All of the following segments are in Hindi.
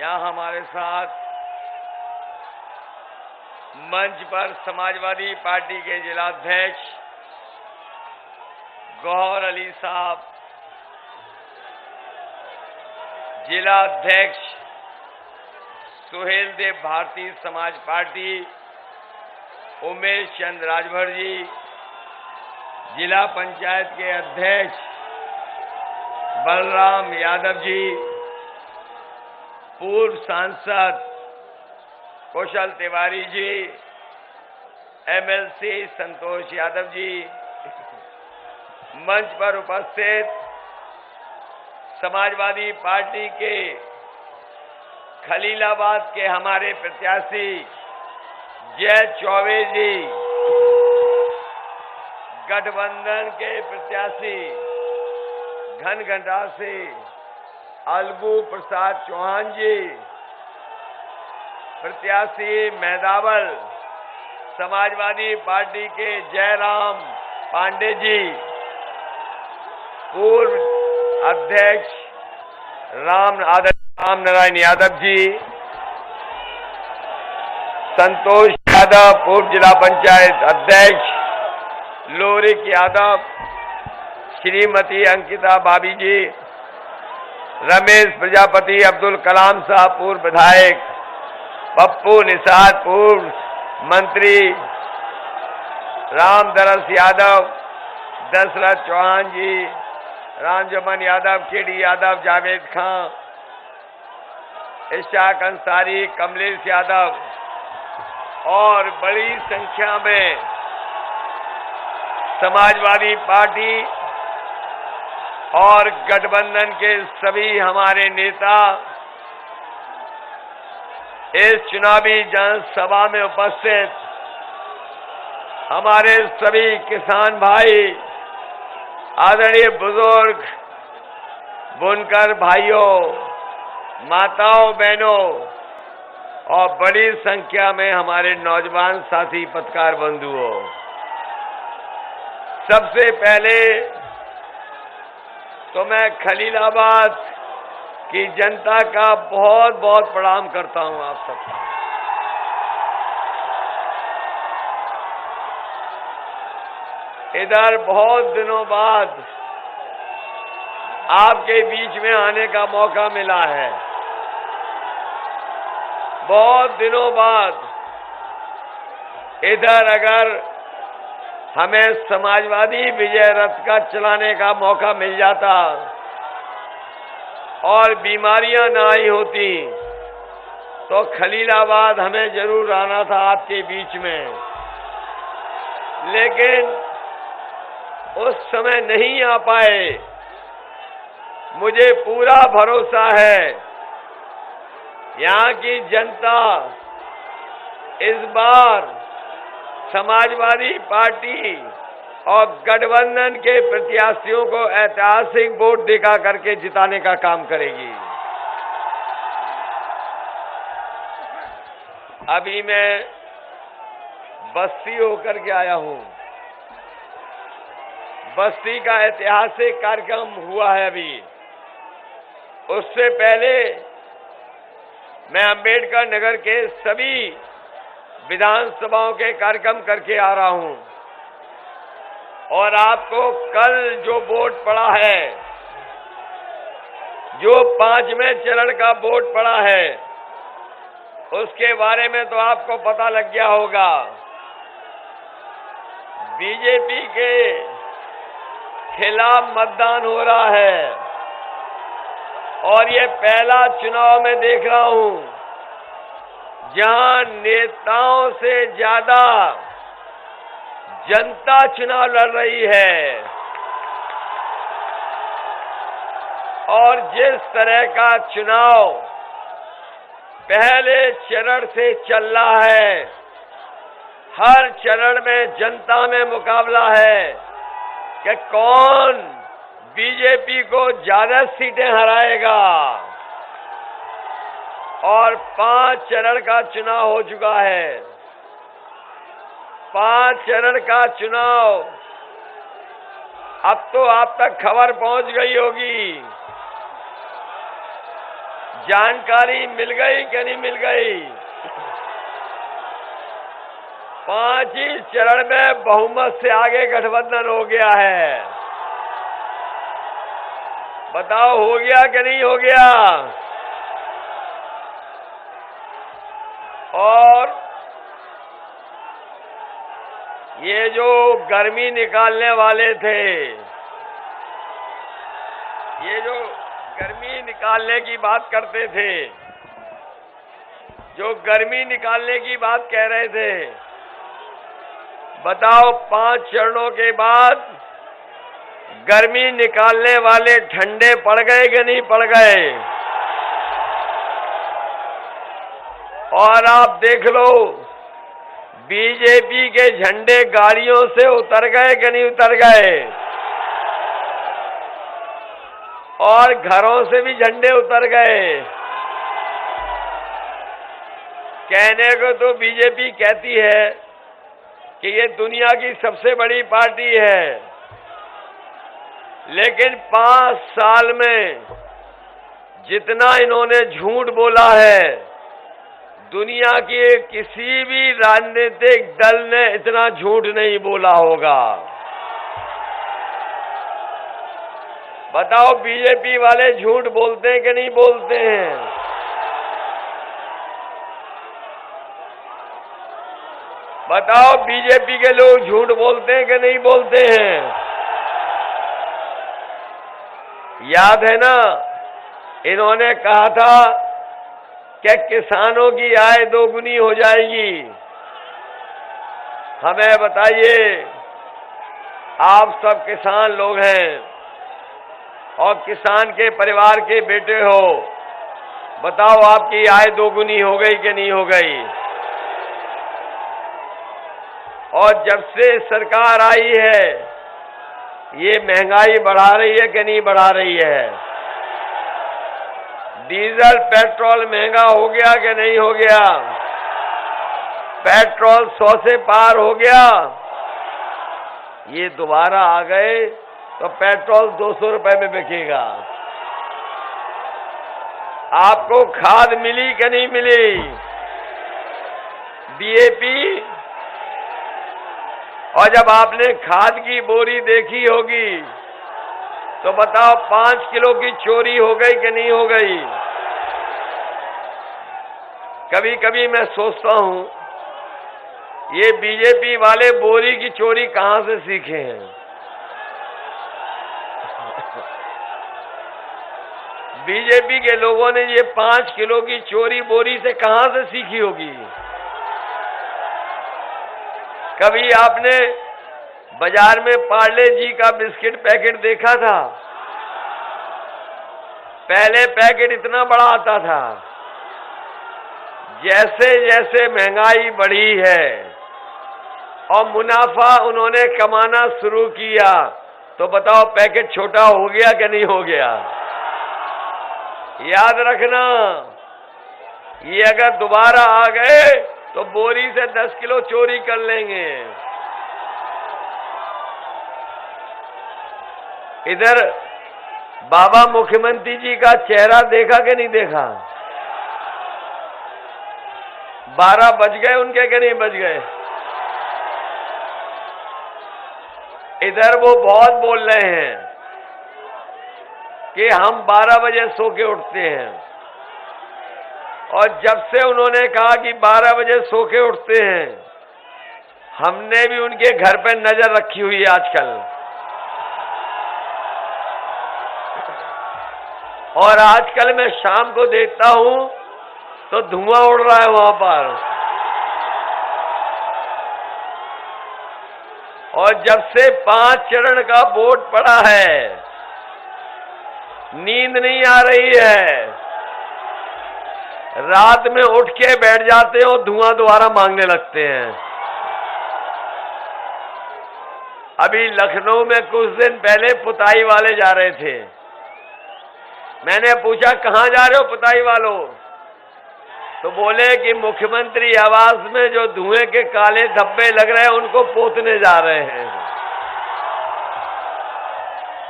यहाँ हमारे साथ मंच पर समाजवादी पार्टी के जिलाध्यक्ष गौहर अली साहब, जिलाध्यक्ष सुहेल देव भारतीय समाज पार्टी उमेश चंद्र राजभर जी, जिला पंचायत के अध्यक्ष बलराम यादव जी, पूर्व सांसद कौशल तिवारी जी, एमएलसी संतोष यादव जी, मंच पर उपस्थित समाजवादी पार्टी के खलीलाबाद के हमारे प्रत्याशी जय चौबे जी, गठबंधन के प्रत्याशी घनघटा से अलगू प्रसाद चौहान जी, प्रत्याशी मेदावल समाजवादी पार्टी के जयराम पांडे जी, पूर्व अध्यक्ष राम नारायण यादव जी, संतोष यादव पूर्व जिला पंचायत अध्यक्ष लोरिक यादव, श्रीमती अंकिता भाभी जी, रमेश प्रजापति, अब्दुल कलाम साहब पूर्व विधायक, पप्पू निषाद पूर्व मंत्री, रामदरस यादव, दशरथ चौहान जी, रामजमन यादव, केडी यादव, जावेद खां, इशाक अंसारी, कमलेश यादव और बड़ी संख्या में समाजवादी पार्टी और गठबंधन के सभी हमारे नेता इस चुनावी जनसभा में उपस्थित, हमारे सभी किसान भाई, आदरणीय बुजुर्ग, बुनकर भाइयों, माताओं बहनों और बड़ी संख्या में हमारे नौजवान साथी पत्रकार बंधुओं, सबसे पहले तो मैं खलीलाबाद की जनता का बहुत बहुत प्रणाम करता हूं आप सबका। इधर बहुत दिनों बाद आपके बीच में आने का मौका मिला है। बहुत दिनों बाद इधर अगर हमें समाजवादी विजय रथ का चलाने का मौका मिल जाता और बीमारियां ना आई होती तो खलीलाबाद हमें जरूर आना था आपके बीच में, लेकिन उस समय नहीं आ पाए। मुझे पूरा भरोसा है यहाँ की जनता इस बार समाजवादी पार्टी और गठबंधन के प्रत्याशियों को ऐतिहासिक वोट दिखा करके जिताने का काम करेगी। अभी मैं बस्ती होकर के आया हूं। बस्ती का ऐतिहासिक कार्यक्रम हुआ है अभी। उससे पहले मैं अंबेडकर नगर के सभी विधानसभाओं के कार्यक्रम करके आ रहा हूं और आपको कल जो वोट पड़ा है, जो 5वें चरण का वोट पड़ा है, उसके बारे में तो आपको पता लग गया होगा। बीजेपी के खिलाफ मतदान हो रहा है और ये पहला चुनाव मैं देख रहा हूं जहां नेताओं से ज्यादा जनता चुनाव लड़ रही है और जिस तरह का चुनाव पहले चरण से चल रहा है, हर चरण में जनता में मुकाबला है कि कौन बीजेपी को ज्यादा सीटें हराएगा। और 5 चरण का चुनाव हो चुका है। 5 चरण का चुनाव अब तो आप तक खबर पहुंच गई होगी। जानकारी मिल गई कि नहीं मिल गई? 5 ही चरण में बहुमत से आगे गठबंधन हो गया है। बताओ हो गया कि नहीं हो गया? और ये जो गर्मी निकालने वाले थे, ये जो गर्मी निकालने की बात करते थे, जो गर्मी निकालने की बात कह रहे थे, बताओ 5 चरणों के बाद गर्मी निकालने वाले ठंडे पड़ गए कि नहीं पड़ गए? और आप देख लो बीजेपी के झंडे गाड़ियों से उतर गए कि नहीं उतर गए? और घरों से भी झंडे उतर गए। कहने को तो बीजेपी कहती है कि ये दुनिया की सबसे बड़ी पार्टी है, लेकिन 5 साल में जितना इन्होंने झूठ बोला है, दुनिया के किसी भी राजनीतिक दल ने इतना झूठ नहीं बोला होगा। बताओ बीजेपी वाले झूठ बोलते हैं कि नहीं बोलते हैं? बताओ बीजेपी के लोग झूठ बोलते हैं कि नहीं बोलते हैं? याद है ना, इन्होंने कहा था कि किसानों की आय 2 गुनी हो जाएगी। हमें बताइए, आप सब किसान लोग हैं और किसान के परिवार के बेटे हो, बताओ आपकी आय 2 गुनी हो गई कि नहीं हो गई? और जब से सरकार आई है, ये महंगाई बढ़ा रही है कि नहीं बढ़ा रही है? डीजल पेट्रोल महंगा हो गया कि नहीं हो गया? पेट्रोल 100 से पार हो गया। ये दोबारा आ गए तो पेट्रोल 200 रुपए में बिकेगा। आपको खाद मिली कि नहीं मिली? डीएपी। और जब आपने खाद की बोरी देखी होगी तो बताओ 5 किलो की चोरी हो गई कि नहीं हो गई? कभी कभी मैं सोचता हूं, ये बीजेपी वाले बोरी की चोरी कहां से सीखे हैं? बीजेपी के लोगों ने ये 5 किलो की चोरी बोरी से कहां से सीखी होगी? कभी आपने बाजार में पार्ले जी का बिस्किट पैकेट देखा था? पहले पैकेट इतना बड़ा आता था। जैसे जैसे महंगाई बढ़ी है और मुनाफा उन्होंने कमाना शुरू किया, तो बताओ पैकेट छोटा हो गया कि नहीं हो गया? याद रखना, ये अगर दोबारा आ गए तो बोरी से 10 किलो चोरी कर लेंगे। इधर बाबा मुख्यमंत्री जी का चेहरा देखा कि नहीं देखा? 12 बज गए उनके कि नहीं बज गए? इधर वो बहुत बोल रहे हैं कि हम 12 बजे सो के उठते हैं, और जब से उन्होंने कहा कि 12 बजे सो के उठते हैं, हमने भी उनके घर पर नजर रखी हुई है आजकल। और आजकल मैं शाम को देखता हूं तो धुआं उड़ रहा है वहां पर। और जब से 5 चरण का वोट पड़ा है, नींद नहीं आ रही है। रात में उठ के बैठ जाते हैं और धुआं दोबारा मांगने लगते हैं। अभी लखनऊ में कुछ दिन पहले पुताई वाले जा रहे थे। मैंने पूछा कहां जा रहे हो पुताई वालों? तो बोले कि मुख्यमंत्री आवास में जो धुएं के काले धब्बे लग रहे हैं उनको पोतने जा रहे हैं।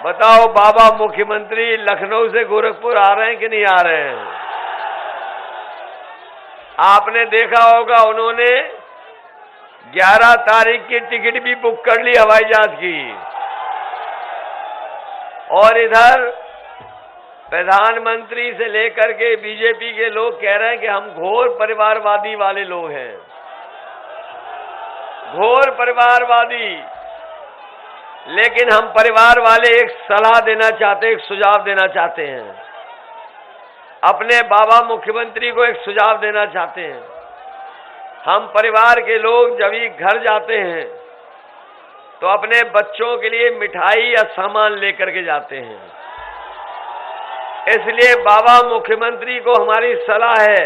बताओ बाबा मुख्यमंत्री लखनऊ से गोरखपुर आ रहे हैं कि नहीं आ रहे हैं? आपने देखा होगा उन्होंने 11 तारीख की टिकट भी बुक कर ली हवाई जहाज की। और इधर प्रधानमंत्री से लेकर के बीजेपी के लोग कह रहे हैं कि हम घोर परिवारवादी वाले लोग हैं, घोर परिवारवादी। लेकिन हम परिवार वाले एक सलाह देना चाहते हैं, एक सुझाव देना चाहते हैं, अपने बाबा मुख्यमंत्री को एक सुझाव देना चाहते हैं। हम परिवार के लोग जब ही घर जाते हैं तो अपने बच्चों के लिए मिठाई या सामान लेकर के जाते हैं। इसलिए बाबा मुख्यमंत्री को हमारी सलाह है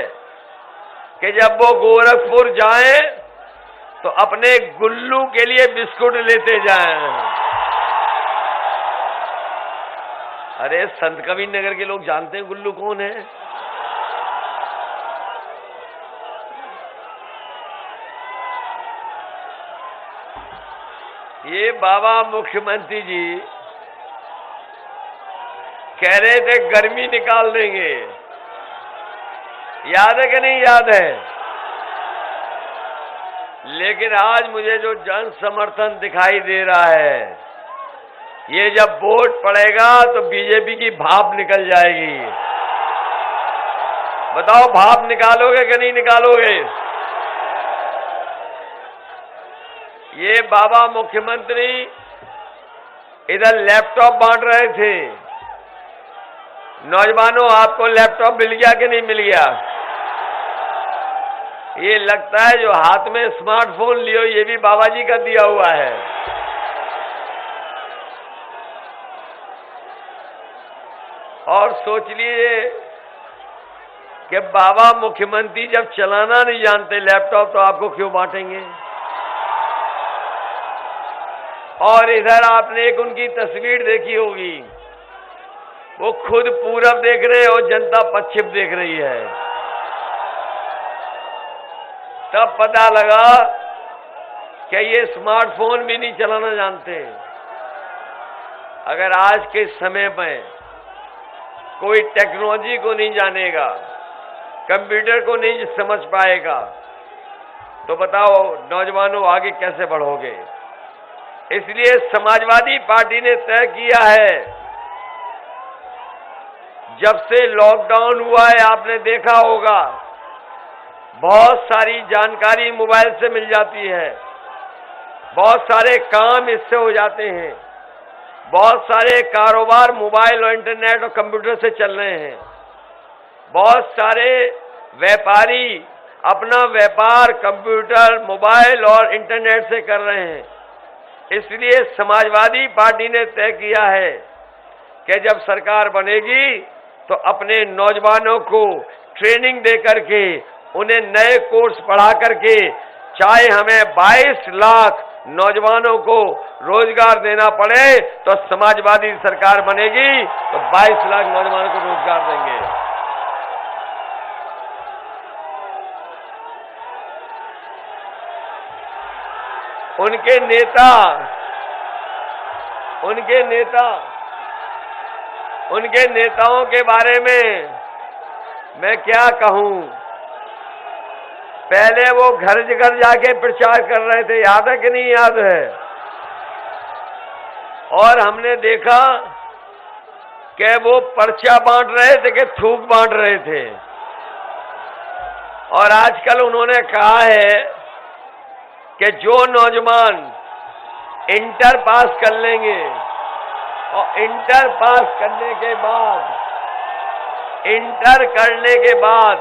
कि जब वो गोरखपुर जाएं तो अपने गुल्लू के लिए बिस्कुट लेते जाएं। अरे संत कबीर नगर के लोग जानते हैं गुल्लू कौन है? ये बाबा मुख्यमंत्री जी कह रहे थे गर्मी निकाल देंगे, याद है कि नहीं याद है? लेकिन आज मुझे जो जन समर्थन दिखाई दे रहा है, ये जब वोट पड़ेगा तो बीजेपी की भाप निकल जाएगी। बताओ भाप निकालोगे कि नहीं निकालोगे? ये बाबा मुख्यमंत्री इधर लैपटॉप बांट रहे थे। नौजवानों, आपको लैपटॉप मिल गया कि नहीं मिल गया? ये लगता है जो हाथ में स्मार्टफोन लियो ये भी बाबा जी का दिया हुआ है। और सोच लिए कि बाबा मुख्यमंत्री जब चलाना नहीं जानते लैपटॉप तो आपको क्यों बांटेंगे? और इधर आपने एक उनकी तस्वीर देखी होगी, वो खुद पूरब देख रहे हैं और जनता पश्चिम देख रही है। तब पता लगा कि ये स्मार्टफोन भी नहीं चलाना जानते। अगर आज के समय में कोई टेक्नोलॉजी को नहीं जानेगा, कंप्यूटर को नहीं समझ पाएगा, तो बताओ नौजवानों आगे कैसे बढ़ोगे? इसलिए समाजवादी पार्टी ने तय किया है, जब से लॉकडाउन हुआ है आपने देखा होगा बहुत सारी जानकारी मोबाइल से मिल जाती है, बहुत सारे काम इससे हो जाते हैं, बहुत सारे कारोबार मोबाइल और इंटरनेट और कंप्यूटर से चल रहे हैं, बहुत सारे व्यापारी अपना व्यापार कंप्यूटर, मोबाइल और इंटरनेट से कर रहे हैं। इसलिए समाजवादी पार्टी ने तय किया है कि जब सरकार बनेगी तो अपने नौजवानों को ट्रेनिंग दे करके उन्हें नए कोर्स पढ़ा करके, चाहे हमें 22 लाख नौजवानों को रोजगार देना पड़े, तो समाजवादी सरकार बनेगी तो 22 लाख नौजवानों को रोजगार देंगे। उनके नेताओं के बारे में मैं क्या कहूं। पहले वो घर घर जाके प्रचार कर रहे थे, याद है कि नहीं याद है? और हमने देखा कि वो पर्चा बांट रहे थे कि थूक बांट रहे थे। और आजकल उन्होंने कहा है कि जो नौजवान इंटर पास कर लेंगे और इंटर करने के बाद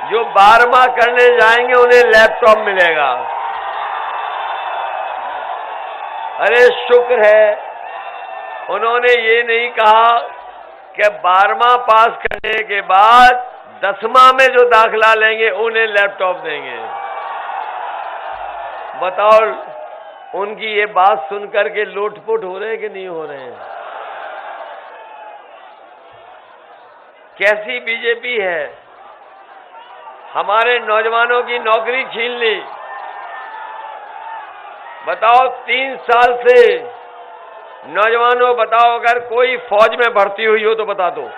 जो 12वां करने जाएंगे उन्हें लैपटॉप मिलेगा। अरे शुक्र है उन्होंने ये नहीं कहा कि 12वां पास करने के बाद 10वां में जो दाखिला लेंगे उन्हें लैपटॉप देंगे। बताओ उनकी ये बात सुनकर के लूटपुट हो रहे हैं कि नहीं हो रहे हैं? कैसी बीजेपी है? हमारे नौजवानों की नौकरी छीन ली। बताओ 3 साल से नौजवानों, बताओ अगर कोई फौज में भर्ती हुई हो तो बता दो।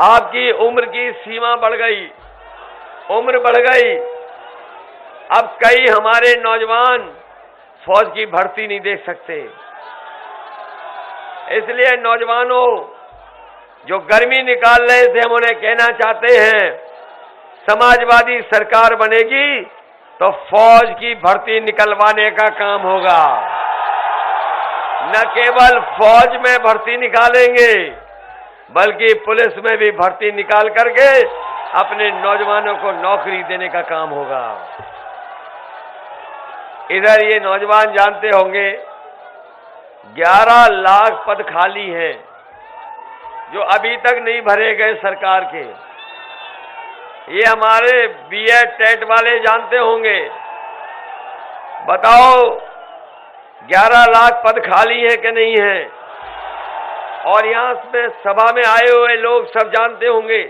आपकी उम्र की सीमा बढ़ गई, उम्र बढ़ गई। अब कई हमारे नौजवान फौज की भर्ती नहीं दे सकते। इसलिए नौजवानों जो गर्मी निकाल रहे थे, हम उन्हें कहना चाहते हैं, समाजवादी सरकार बनेगी तो फौज की भर्ती निकलवाने का काम होगा। न केवल फौज में भर्ती निकालेंगे, बल्कि पुलिस में भी भर्ती निकाल करके अपने नौजवानों को नौकरी देने का काम होगा। इधर ये नौजवान जानते होंगे 11 लाख पद खाली हैं जो अभी तक नहीं भरे गए सरकार के। ये हमारे बीएड टेट वाले जानते होंगे। बताओ 11 लाख पद खाली है कि नहीं है? और यहां पे सभा में आए हुए लोग सब जानते होंगे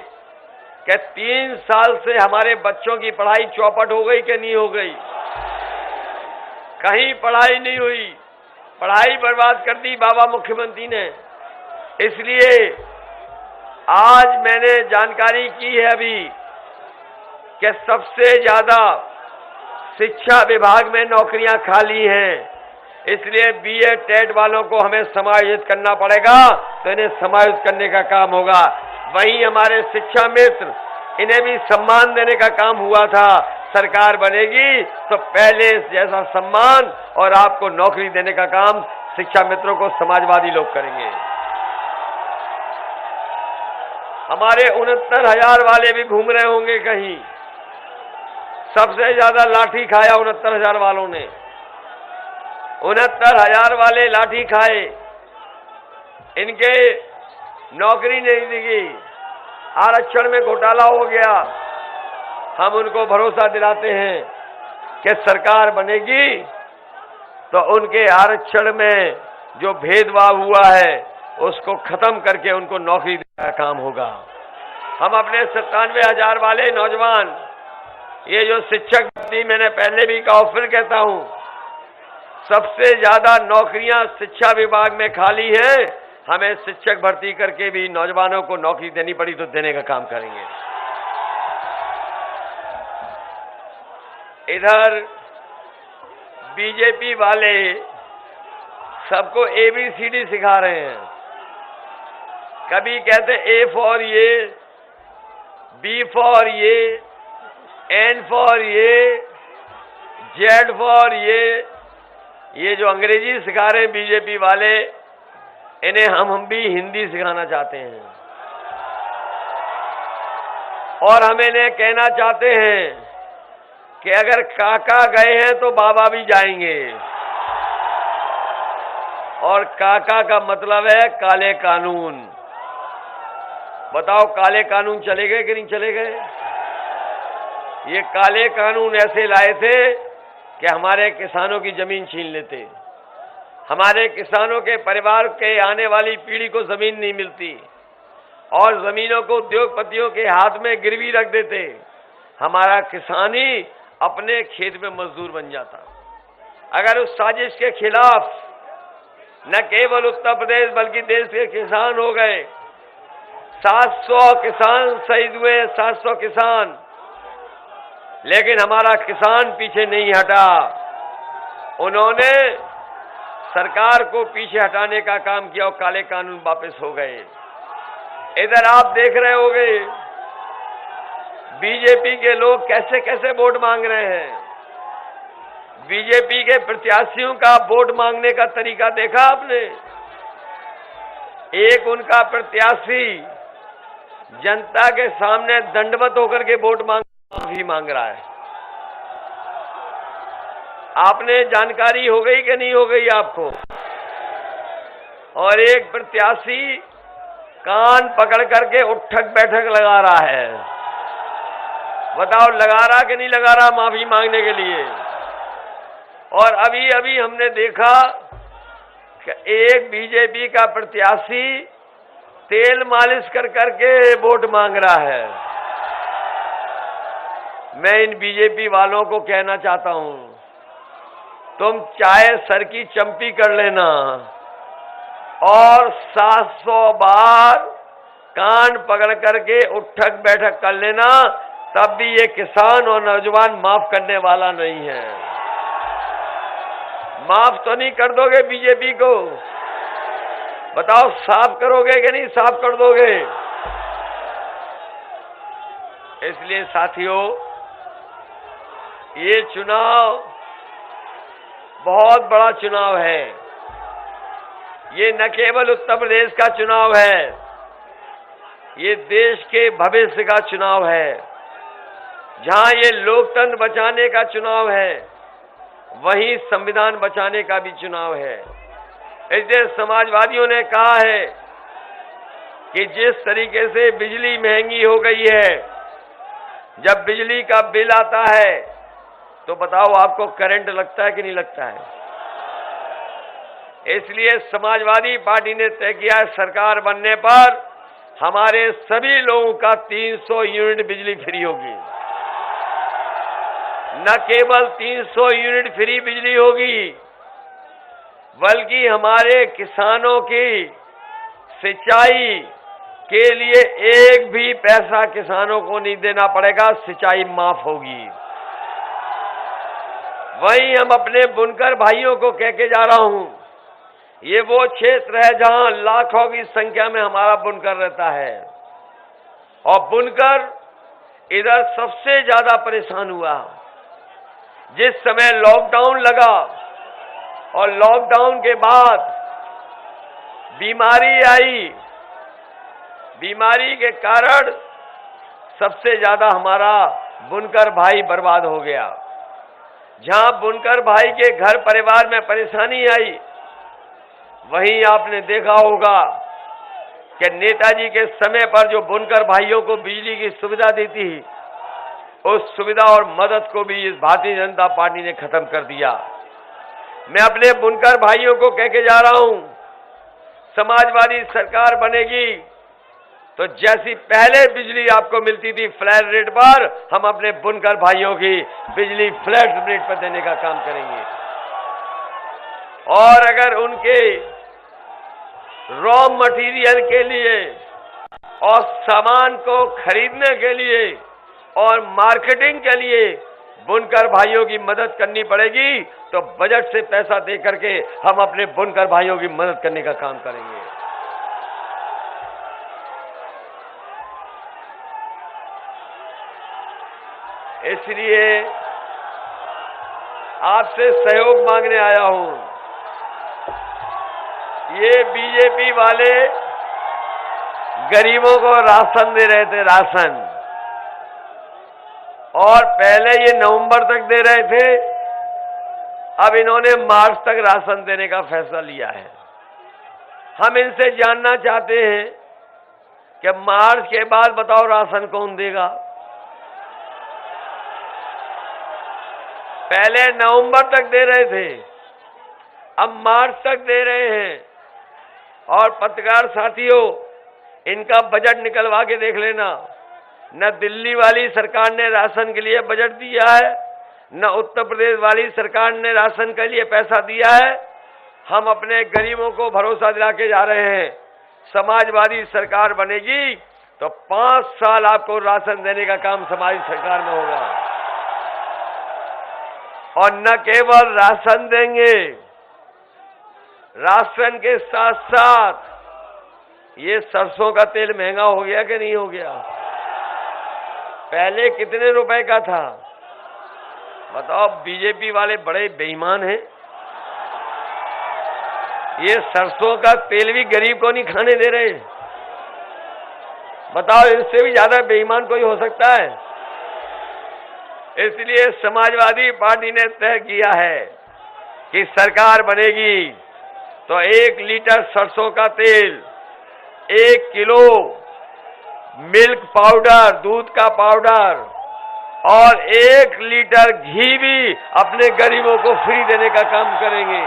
कि 3 साल से हमारे बच्चों की पढ़ाई चौपट हो गई कि नहीं हो गई? कहीं पढ़ाई नहीं हुई, पढ़ाई बर्बाद कर दी बाबा मुख्यमंत्री ने। इसलिए आज मैंने जानकारी की है अभी कि सबसे ज्यादा शिक्षा विभाग में नौकरियां खाली हैं। इसलिए बीएड टेट वालों को हमें समायोजित करना पड़ेगा, तो इन्हें समायोजित करने का काम होगा। वहीं हमारे शिक्षा मित्र, इन्हें भी सम्मान देने का काम हुआ था। सरकार बनेगी तो पहले जैसा सम्मान और आपको नौकरी देने का काम शिक्षा मित्रों को समाजवादी लोग करेंगे। हमारे 69,000 वाले भी घूम रहे होंगे कहीं। सबसे ज्यादा लाठी खाया 69,000 वालों ने। 69,000 वाले लाठी खाए, इनके नौकरी नहीं दिगी, आरक्षण में घोटाला हो गया। हम उनको भरोसा दिलाते हैं कि सरकार बनेगी तो उनके आरक्षण में जो भेदभाव हुआ है उसको खत्म करके उनको नौकरी देने का काम होगा। हम अपने 97,000 वाले नौजवान, ये जो शिक्षक भर्ती मैंने पहले भी कहा, फिर कहता हूं, सबसे ज्यादा नौकरियां शिक्षा विभाग में खाली हैं। हमें शिक्षक भर्ती करके भी नौजवानों को नौकरी देनी पड़ी तो देने का काम करेंगे। इधर बीजेपी वाले सबको ABCD सिखा रहे हैं। कभी कहते A फॉर ये, B फॉर ये, N फॉर ये, Z फॉर ये जो अंग्रेजी सिखा रहे हैं बीजेपी वाले, इन्हें हम भी हिंदी सिखाना चाहते हैं। और हम इन्हें कहना चाहते हैं कि अगर काका गए हैं तो बाबा भी जाएंगे। और काका का मतलब है काले कानून। बताओ काले कानून चले गए कि नहीं चले गए? ये काले कानून ऐसे लाए थे कि हमारे किसानों की जमीन छीन लेते, हमारे किसानों के परिवार के आने वाली पीढ़ी को जमीन नहीं मिलती और जमीनों को उद्योगपतियों के हाथ में गिरवी रख देते। हमारा किसान ही अपने खेत में मजदूर बन जाता। अगर उस साजिश के खिलाफ न केवल उत्तर प्रदेश बल्कि देश के किसान हो गए। 700 किसान शहीद हुए, 700 किसान, लेकिन हमारा किसान पीछे नहीं हटा। उन्होंने सरकार को पीछे हटाने का काम किया और काले कानून वापस हो गए। इधर आप देख रहे होंगे बीजेपी के लोग कैसे कैसे वोट मांग रहे हैं। बीजेपी के प्रत्याशियों का वोट मांगने का तरीका देखा आपने? एक उनका प्रत्याशी जनता के सामने दंडवत होकर के वोट मांग रहा है। आपने जानकारी हो गई कि नहीं हो गई आपको? और एक प्रत्याशी कान पकड़ करके उठक बैठक लगा रहा है। बताओ लगा रहा कि नहीं लगा रहा माफी मांगने के लिए? और अभी अभी हमने देखा कि एक बीजेपी का प्रत्याशी तेल मालिश कर करके वोट मांग रहा है। मैं इन बीजेपी वालों को कहना चाहता हूं, तुम चाहे सर की चंपी कर लेना और 700 बार कान पकड़ करके उठक बैठक कर लेना, तब भी ये किसान और नौजवान माफ करने वाला नहीं है। माफ तो नहीं कर दोगे बीजेपी को? बताओ, साफ करोगे कि नहीं साफ कर दोगे? इसलिए साथियों, ये चुनाव बहुत बड़ा चुनाव है। ये न केवल उत्तर प्रदेश का चुनाव है, ये देश के भविष्य का चुनाव है। जहां ये लोकतंत्र बचाने का चुनाव है, वहीं संविधान बचाने का भी चुनाव है। इसलिए समाजवादियों ने कहा है कि जिस तरीके से बिजली महंगी हो गई है, जब बिजली का बिल आता है तो बताओ आपको करंट लगता है कि नहीं लगता है? इसलिए समाजवादी पार्टी ने तय किया है, सरकार बनने पर हमारे सभी लोगों का 300 यूनिट बिजली फ्री होगी। न केवल 300 यूनिट फ्री बिजली होगी, बल्कि हमारे किसानों की सिंचाई के लिए एक भी पैसा किसानों को नहीं देना पड़ेगा, सिंचाई माफ होगी। वहीं हम अपने बुनकर भाइयों को कह के जा रहा हूं, ये वो क्षेत्र है जहां लाखों की संख्या में हमारा बुनकर रहता है, और बुनकर इधर सबसे ज्यादा परेशान हुआ। जिस समय लॉकडाउन लगा और लॉकडाउन के बाद बीमारी आई, बीमारी के कारण सबसे ज्यादा हमारा बुनकर भाई बर्बाद हो गया। जहां बुनकर भाई के घर परिवार में परेशानी आई, वहीं आपने देखा होगा कि नेताजी के समय पर जो बुनकर भाइयों को बिजली की सुविधा दी थी, उस सुविधा और मदद को भी इस भारतीय जनता पार्टी ने खत्म कर दिया। मैं अपने बुनकर भाइयों को कह के जा रहा हूं, समाजवादी सरकार बनेगी तो जैसी पहले बिजली आपको मिलती थी फ्लैट रेट पर, हम अपने बुनकर भाइयों की बिजली फ्लैट रेट पर देने का काम करेंगे। और अगर उनके रॉ मटेरियल के लिए और सामान को खरीदने के लिए और मार्केटिंग के लिए बुनकर भाइयों की मदद करनी पड़ेगी, तो बजट से पैसा दे करके हम अपने बुनकर भाइयों की मदद करने का काम करेंगे। इसलिए आपसे सहयोग मांगने आया हूं। ये बीजेपी वाले गरीबों को राशन दे रहे थे, राशन, और पहले ये नवंबर तक दे रहे थे, अब इन्होंने मार्च तक राशन देने का फैसला लिया है। हम इनसे जानना चाहते हैं कि मार्च के बाद बताओ राशन कौन देगा? पहले नवंबर तक दे रहे थे, अब मार्च तक दे रहे हैं। और पत्रकार साथियों, इनका बजट निकलवा के देख लेना। न दिल्ली वाली सरकार ने राशन के लिए बजट दिया है, न उत्तर प्रदेश वाली सरकार ने राशन के लिए पैसा दिया है। हम अपने गरीबों को भरोसा दिला के जा रहे हैं, समाजवादी सरकार बनेगी तो 5 साल आपको राशन देने का काम समाजवादी सरकार में होगा। और न केवल राशन देंगे, राशन के साथ साथ ये सरसों का तेल महंगा हो गया कि नहीं हो गया? पहले कितने रुपए का था बताओ? बीजेपी वाले बड़े बेईमान हैं। ये सरसों का तेल भी गरीब को नहीं खाने दे रहे। बताओ, इससे भी ज्यादा बेईमान कोई हो सकता है? इसलिए समाजवादी पार्टी ने तय किया है कि सरकार बनेगी तो 1 लीटर सरसों का तेल, 1 किलो मिल्क पाउडर, दूध का पाउडर और 1 लीटर घी भी अपने गरीबों को फ्री देने का काम करेंगे।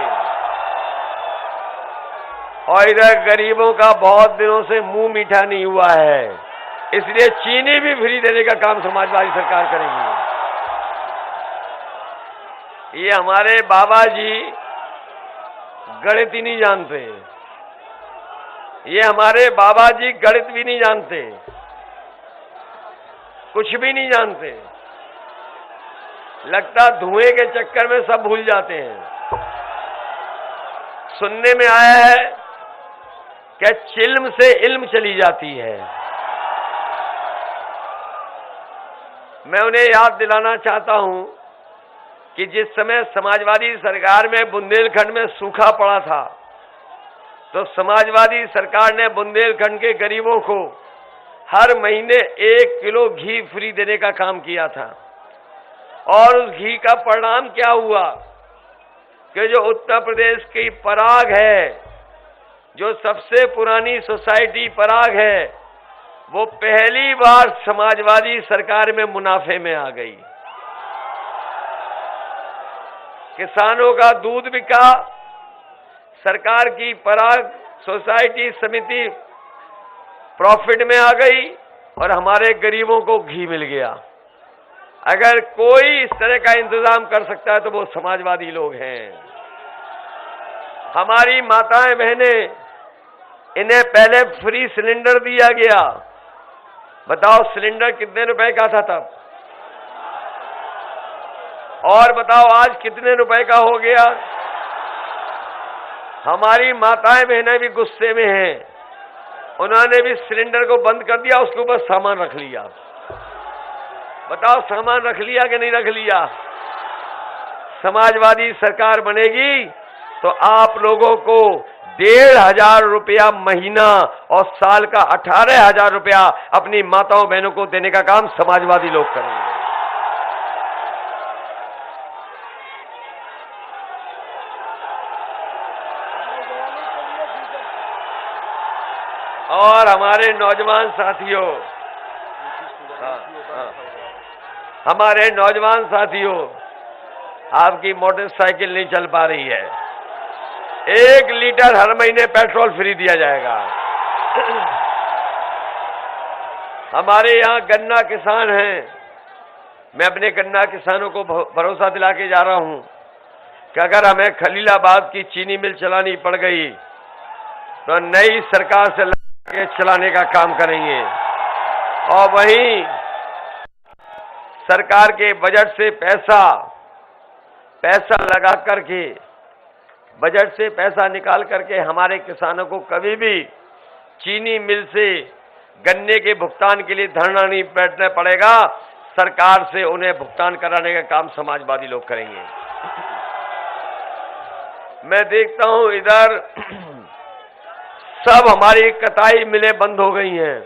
और इधर गरीबों का बहुत दिनों से मुंह मीठा नहीं हुआ है, इसलिए चीनी भी फ्री देने का काम समाजवादी सरकार करेगी। ये हमारे बाबा जी गणित ही नहीं जानते, ये हमारे बाबा जी गणित भी नहीं जानते, कुछ भी नहीं जानते, लगता धुएं के चक्कर में सब भूल जाते हैं। सुनने में आया है कि चिल्म से इल्म चली जाती है। मैं उन्हें याद दिलाना चाहता हूं कि जिस समय समाजवादी सरकार में बुंदेलखंड में सूखा पड़ा था, तो समाजवादी सरकार ने बुंदेलखंड के गरीबों को हर महीने 1 किलो घी फ्री देने का काम किया था। और उस घी का परिणाम क्या हुआ कि जो उत्तर प्रदेश की पराग है, जो सबसे पुरानी सोसाइटी पराग है, वो पहली बार समाजवादी सरकार में मुनाफे में आ गई। किसानों का दूध बिका, सरकार की पराग सोसाइटी समिति प्रॉफिट में आ गई और हमारे गरीबों को घी मिल गया। अगर कोई इस तरह का इंतजाम कर सकता है तो वो समाजवादी लोग हैं। हमारी माताएं बहनें, इन्हें पहले फ्री सिलेंडर दिया गया। बताओ सिलेंडर कितने रुपए का था तब, और बताओ आज कितने रुपए का हो गया। हमारी माताएं बहनें भी गुस्से में हैं, उन्होंने भी सिलेंडर को बंद कर दिया, उसके ऊपर सामान रख लिया। बताओ सामान रख लिया कि नहीं रख लिया। समाजवादी सरकार बनेगी तो आप लोगों को 1,500 रुपया महीना और साल का 18,000 रुपया अपनी माताओं बहनों को देने का काम समाजवादी लोग करेंगे। और हमारे नौजवान साथियों, हमारे नौजवान साथियों, आपकी मोटरसाइकिल नहीं चल पा रही है, 1 लीटर हर महीने पेट्रोल फ्री दिया जाएगा। हमारे यहाँ गन्ना किसान हैं, मैं अपने गन्ना किसानों को भरोसा दिला के जा रहा हूं कि अगर हमें खलीलाबाद की चीनी मिल चलानी पड़ गई तो नई सरकार से लड़के चलाने का काम करेंगे। और वहीं सरकार के बजट से पैसा लगा करके, बजट से पैसा निकाल करके हमारे किसानों को कभी भी चीनी मिल से गन्ने के भुगतान के लिए धरना नहीं बैठना पड़ेगा। सरकार से उन्हें भुगतान कराने का काम समाजवादी लोग करेंगे। मैं देखता हूं इधर सब हमारी कताई मिलें बंद हो गई हैं।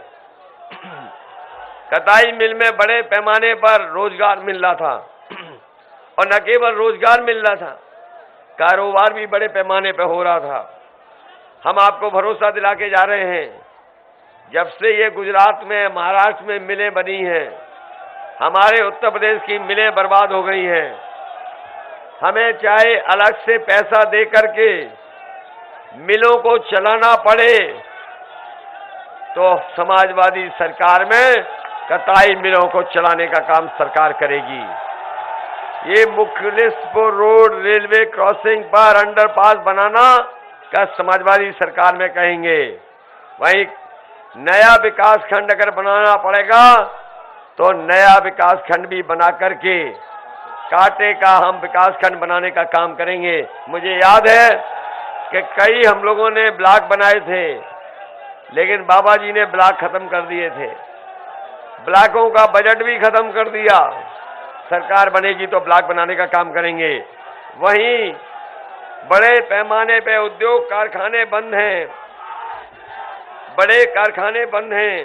कताई मिल में बड़े पैमाने पर रोजगार मिल रहा था, और न केवल रोजगार मिल रहा था, कारोबार भी बड़े पैमाने पर हो रहा था। हम आपको भरोसा दिला के जा रहे हैं, जब से ये गुजरात में, महाराष्ट्र में मिलें बनी हैं, हमारे उत्तर प्रदेश की मिलें बर्बाद हो गई हैं। हमें चाहे अलग से पैसा दे करके मिलों को चलाना पड़े, तो समाजवादी सरकार में कताई मिलों को चलाने का काम सरकार करेगी। ये मुखलिसपुर रोड रेलवे क्रॉसिंग पर अंडरपास बनाना का समाजवादी सरकार में कहेंगे। वहीं नया विकास खंड अगर बनाना पड़ेगा तो नया विकास खंड भी बना करके कांटे का हम विकास खंड बनाने का काम करेंगे। मुझे याद है कि कई हम लोगों ने ब्लॉक बनाए थे, लेकिन बाबा जी ने ब्लॉक खत्म कर दिए थे। ब्लॉकों का बजट भी खत्म कर दिया। सरकार बनेगी तो ब्लॉक बनाने का काम करेंगे। वहीं बड़े पैमाने पे उद्योग कारखाने बंद हैं, बड़े कारखाने बंद हैं।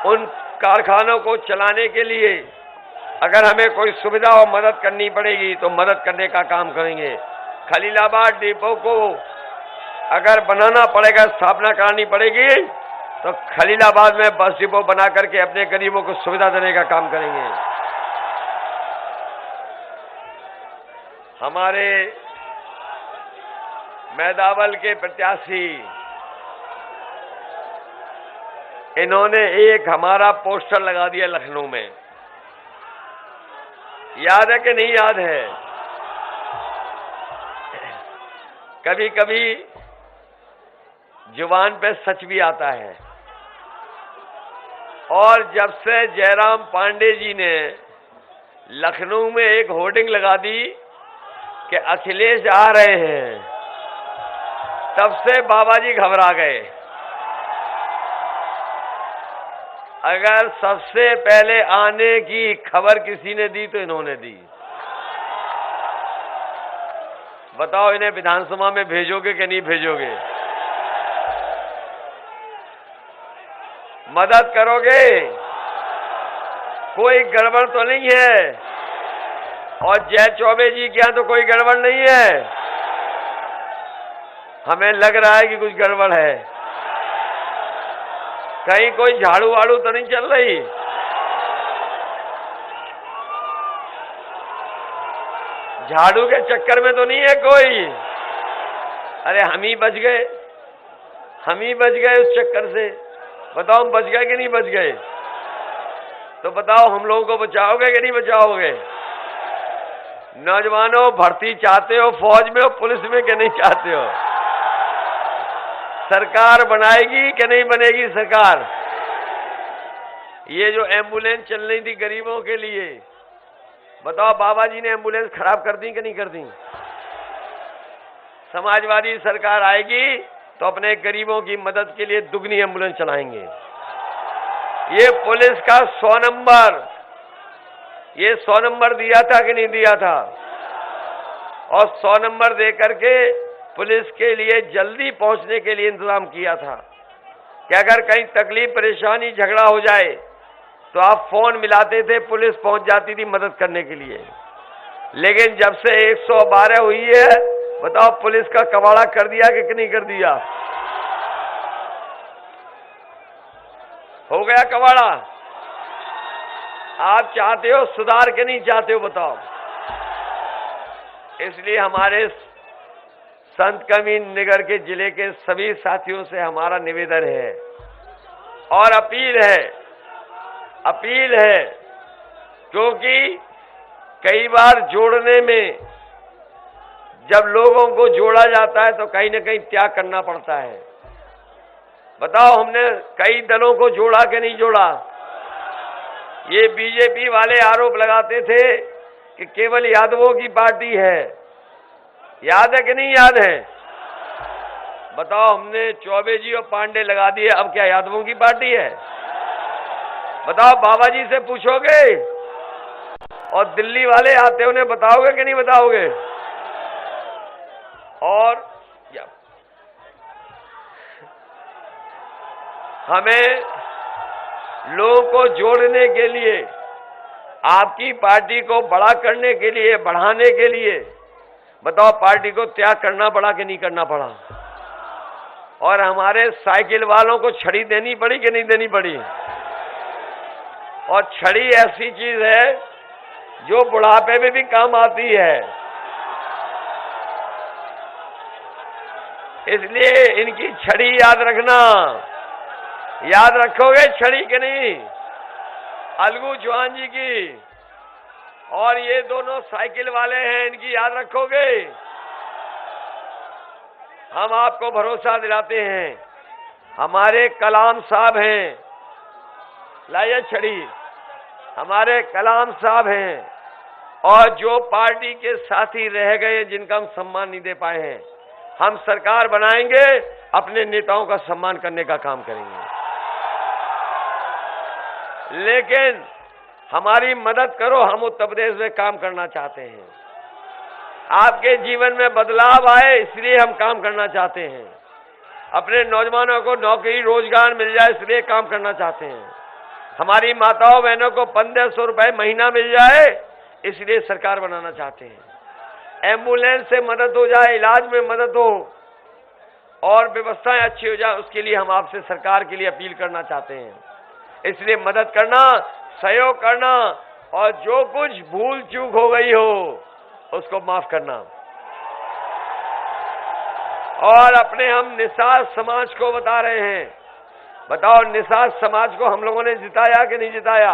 उन कारखानों को चलाने के लिए अगर हमें कोई सुविधा और मदद करनी पड़ेगी तो मदद करने का काम करेंगे। खलीलाबाद डिपो को अगर बनाना पड़ेगा, स्थापना करानी पड़ेगी, तो खलीलाबाद में बस डिपो बना करके अपने गरीबों को सुविधा देने का काम करेंगे। हमारे मैदावल के प्रत्याशी, इन्होंने एक हमारा पोस्टर लगा दिया लखनऊ में, याद है कि नहीं याद है? कभी कभी जुबान पे सच भी आता है। और जब से जयराम पांडे जी ने लखनऊ में एक होर्डिंग लगा दी कि अखिलेश आ रहे हैं, तब से बाबा जी घबरा गए। अगर सबसे पहले आने की खबर किसी ने दी तो इन्होंने दी। बताओ इन्हें विधानसभा में भेजोगे कि नहीं भेजोगे? मदद करोगे? कोई गड़बड़ तो नहीं है? और जय चौबे जी के यहाँ तो कोई गड़बड़ नहीं है? हमें लग रहा है कि कुछ गड़बड़ है। कहीं कोई झाड़ू वाड़ू तो नहीं चल रही? झाड़ू के चक्कर में तो नहीं है कोई? अरे हम ही बच गए, हम ही बच गए उस चक्कर से। बताओ हम बच गए कि नहीं बच गए? तो बताओ हम लोगों को बचाओगे कि नहीं बचाओगे? नौजवानों, भर्ती चाहते हो फौज में हो, पुलिस में कि नहीं चाहते हो? सरकार बनाएगी कि नहीं बनेगी सरकार? ये जो एम्बुलेंस चल रही थी गरीबों के लिए, बताओ बाबा जी ने एम्बुलेंस खराब कर दी कि नहीं कर दी? समाजवादी सरकार आएगी तो अपने गरीबों की मदद के लिए दुगनी एम्बुलेंस चलाएंगे। ये पुलिस का 100 नंबर, ये 100 नंबर दिया था कि नहीं दिया था? और 100 नंबर दे करके पुलिस के लिए जल्दी पहुंचने के लिए इंतजाम किया था कि अगर कहीं तकलीफ, परेशानी, झगड़ा हो जाए तो आप फोन मिलाते थे, पुलिस पहुंच जाती थी मदद करने के लिए। लेकिन जब से 112 हुई है, बताओ पुलिस का कबाड़ा कर दिया कि नहीं कर दिया? हो गया कबाड़ा? आप चाहते हो सुधार के नहीं चाहते हो? बताओ। इसलिए हमारे संत कबीर नगर के जिले के सभी साथियों से हमारा निवेदन है और अपील है, क्योंकि कई बार जोड़ने में जब लोगों को जोड़ा जाता है तो कहीं ना कहीं त्याग करना पड़ता है। बताओ हमने कई दलों को जोड़ा कि नहीं जोड़ा? ये बीजेपी वाले आरोप लगाते थे कि केवल यादवों की पार्टी है, याद है कि नहीं याद है? बताओ हमने चौबे जी और पांडे लगा दिए, अब क्या यादवों की पार्टी है? बताओ बाबा जी से पूछोगे और दिल्ली वाले आते उन्हें बताओगे कि नहीं बताओगे? और हमें लोगों को जोड़ने के लिए, आपकी पार्टी को बड़ा करने के लिए, बढ़ाने के लिए, बताओ पार्टी को त्याग करना पड़ा कि नहीं करना पड़ा? और हमारे साइकिल वालों को छड़ी देनी पड़ी कि नहीं देनी पड़ी? और छड़ी ऐसी चीज है जो बुढ़ापे में भी काम आती है, इसलिए इनकी छड़ी याद रखना। याद रखोगे छड़ी के नहीं? अलगू चौहान जी की, और ये दोनों साइकिल वाले हैं, इनकी याद रखोगे? हम आपको भरोसा दिलाते हैं, हमारे कलाम साहब हैं, लाइए छड़ी, हमारे कलाम साहब हैं, और जो पार्टी के साथी रह गए जिनका हम सम्मान नहीं दे पाए हैं, हम सरकार बनाएंगे, अपने नेताओं का सम्मान करने का काम करेंगे। लेकिन हमारी मदद करो, हम उत्तर प्रदेश में काम करना चाहते हैं, आपके जीवन में बदलाव आए इसलिए हम काम करना चाहते हैं, अपने नौजवानों को नौकरी रोजगार मिल जाए इसलिए काम करना चाहते हैं, हमारी माताओं बहनों को 1500 रुपए महीना मिल जाए इसलिए सरकार बनाना चाहते हैं, एम्बुलेंस से मदद हो जाए, इलाज में मदद हो और व्यवस्थाएं अच्छी हो जाए, उसके लिए हम आपसे सरकार के लिए अपील करना चाहते हैं। इसलिए मदद करना, सहयोग करना, और जो कुछ भूल चूक हो गई हो उसको माफ करना। और अपने हम निषाद समाज को बता रहे हैं, बताओ निषाद समाज को हम लोगों ने जिताया कि नहीं जिताया?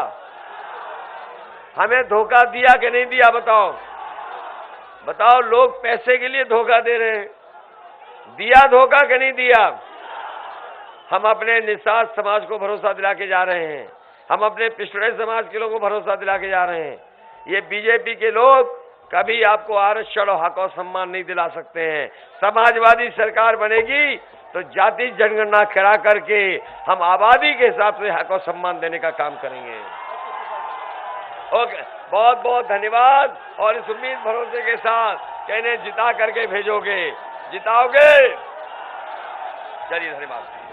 हमें धोखा दिया कि नहीं दिया? बताओ बताओ, लोग पैसे के लिए धोखा दे रहे हैं, दिया धोखा कि नहीं दिया? हम अपने निषाद समाज को भरोसा दिला के जा रहे हैं, हम अपने पिछड़े समाज के लोगों को भरोसा दिला के जा रहे हैं। ये बीजेपी के लोग कभी आपको आरक्षण और हक और सम्मान नहीं दिला सकते हैं। समाजवादी सरकार बनेगी तो जाति जनगणना करा करके हम आबादी के हिसाब से हक और सम्मान देने का काम करेंगे। ओके, बहुत बहुत धन्यवाद। और इस उम्मीद भरोसे के साथ कि इन्हें जिता करके भेजोगे, जिताओगे। चलिए, धन्यवाद।